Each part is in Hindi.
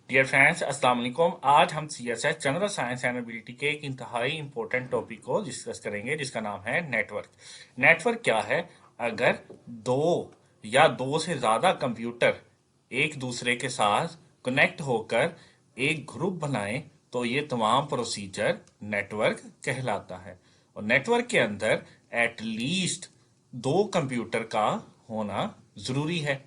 डियर फ्रेंड्स, अस्सलाम वालेकुम। आज हम CSS general science and ability के एक इंतहाई इंपॉर्टेंट टॉपिक को डिस्कस करेंगे, जिसका नाम है नेटवर्क। नेटवर्क क्या है? अगर दो या दो से ज़्यादा कंप्यूटर एक दूसरे के साथ कनेक्ट होकर एक ग्रुप बनाएं तो ये तमाम प्रोसीजर नेटवर्क कहलाता है। और नेटवर्क के अंदर एटलीस्ट दो कंप्यूटर का होना ज़रूरी है।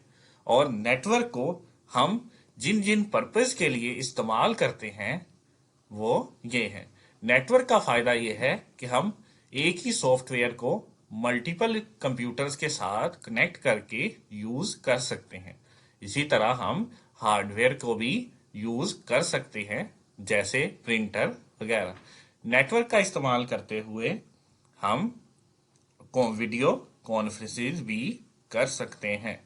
और नेटवर्क को हम जिन जिन पर्पस के लिए इस्तेमाल करते हैं वो ये है। नेटवर्क का फायदा ये है कि हम एक ही सॉफ्टवेयर को मल्टीपल कंप्यूटर्स के साथ कनेक्ट करके यूज कर सकते हैं। इसी तरह हम हार्डवेयर को भी यूज कर सकते हैं, जैसे प्रिंटर वगैरह। नेटवर्क का इस्तेमाल करते हुए हम वीडियो कॉन्फ्रेंसेस भी कर सकते हैं।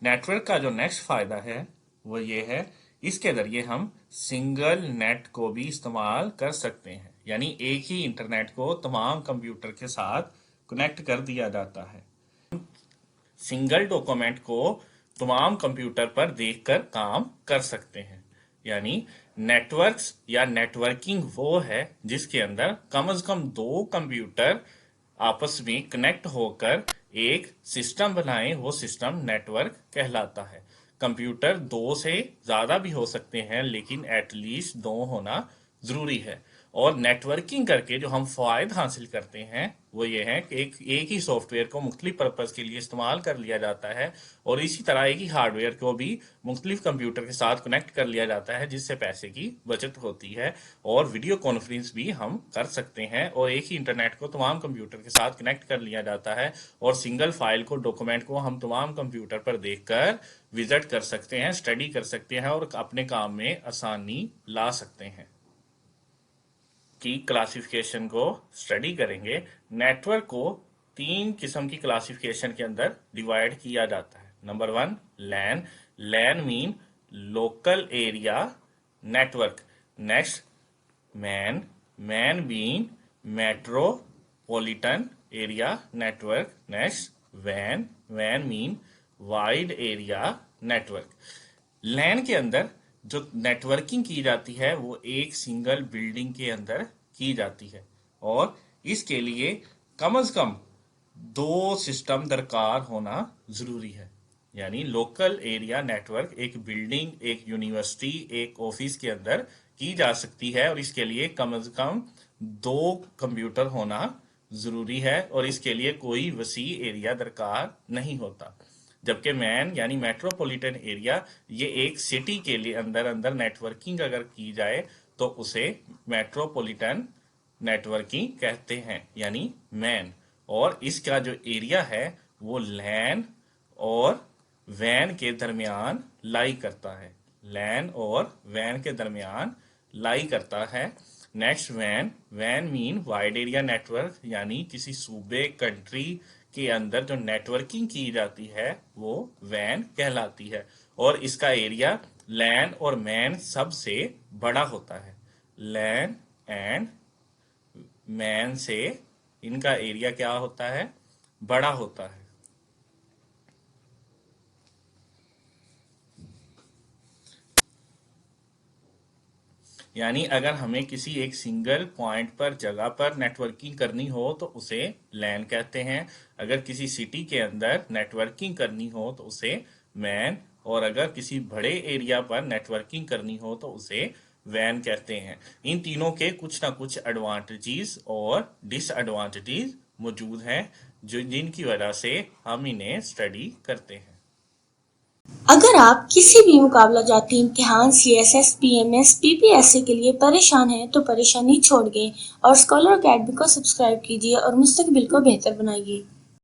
नेटवर्क का जो नेक्स्ट फायदा है वो ये है, इसके जरिए हम सिंगल नेट को भी इस्तेमाल कर सकते हैं, यानी एक ही इंटरनेट को तमाम कंप्यूटर के साथ कनेक्ट कर दिया जाता है। सिंगल डॉक्यूमेंट को तमाम कंप्यूटर पर देखकर काम कर सकते हैं। यानी नेटवर्क्स या नेटवर्किंग वो है जिसके अंदर कम से कम दो कंप्यूटर आपस में कनेक्ट होकर एक सिस्टम बनाएं, वो सिस्टम नेटवर्क कहलाता है। कंप्यूटर दो से ज़्यादा भी हो सकते हैं, लेकिन एटलीस्ट दो होना ज़रूरी है। और नेटवर्किंग करके जो हम फ़ायदे हासिल करते हैं वो ये है कि एक ही सॉफ्टवेयर को मुख्तलिफ पर्पज़ के लिए इस्तेमाल कर लिया जाता है, और इसी तरह एक ही हार्डवेयर को भी मुख्तलिफ कंप्यूटर के साथ कनेक्ट कर लिया जाता है, जिससे पैसे की बचत होती है। और वीडियो कॉन्फ्रेंस भी हम कर सकते हैं, और एक ही इंटरनेट को तमाम कंप्यूटर के साथ कनेक्ट कर लिया जाता है, और सिंगल फाइल को, डॉक्यूमेंट को हम तमाम कंप्यूटर पर देखकर विजिट कर सकते हैं, स्टडी कर सकते हैं और अपने काम में आसानी ला सकते हैं। की क्लासिफिकेशन को स्टडी करेंगे। नेटवर्क को तीन किस्म की क्लासिफिकेशन के अंदर डिवाइड किया जाता है। Number 1, LAN. LAN mean local area network. Next, man. Man been metropolitan area network. Next, van. Van mean wide area network. लैन के अंदर जो नेटवर्किंग की जाती है वो एक सिंगल बिल्डिंग के अंदर की जाती है, और इसके लिए कम से कम दो सिस्टम दरकार होना जरूरी है। यानी लोकल एरिया नेटवर्क एक बिल्डिंग, एक यूनिवर्सिटी, एक ऑफिस के अंदर की जा सकती है, और इसके लिए कम से कम दो कंप्यूटर होना जरूरी है, और इसके लिए कोई वसी एरिया दरकार नहीं होता। जबकि मैन यानी मेट्रोपॉलिटन एरिया, ये एक सिटी के लिए अंदर अंदर नेटवर्किंग अगर की जाए तो उसे मेट्रोपॉलिटन नेटवर्किंग कहते हैं, यानी मैन। और इसका जो एरिया है वो लैन और वैन के दरमियान लाई करता है। लैन और वैन के दरमियान लाई करता है। Next, van. Van mean wide area network, यानी किसी सूबे, कंट्री के अंदर जो नेटवर्किंग की जाती है वो वैन कहलाती है, और इसका एरिया लैन और मैन सबसे बड़ा होता है। लैन एंड मैन से इनका एरिया क्या होता है? बड़ा होता है। यानी अगर हमें किसी एक सिंगल पॉइंट पर, जगह पर नेटवर्किंग करनी हो तो उसे लैन कहते हैं। अगर किसी सिटी के अंदर नेटवर्किंग करनी हो तो उसे मैन, और अगर किसी बड़े एरिया पर नेटवर्किंग करनी हो तो उसे वैन कहते हैं। इन तीनों के कुछ ना कुछ एडवांटेजेस और डिसएडवांटेजेस मौजूद हैं, जो जिनकी वजह से हम इन्हें स्टडी करते हैं। अगर आप किसी भी मुकाबला जाती इम्तिहान CSS, PMS, PPSC के लिए परेशान हैं तो परेशानी छोड़ दें और स्कॉलर अकेडमी को सब्सक्राइब कीजिए और मुस्तकबिल को बेहतर बनाइए।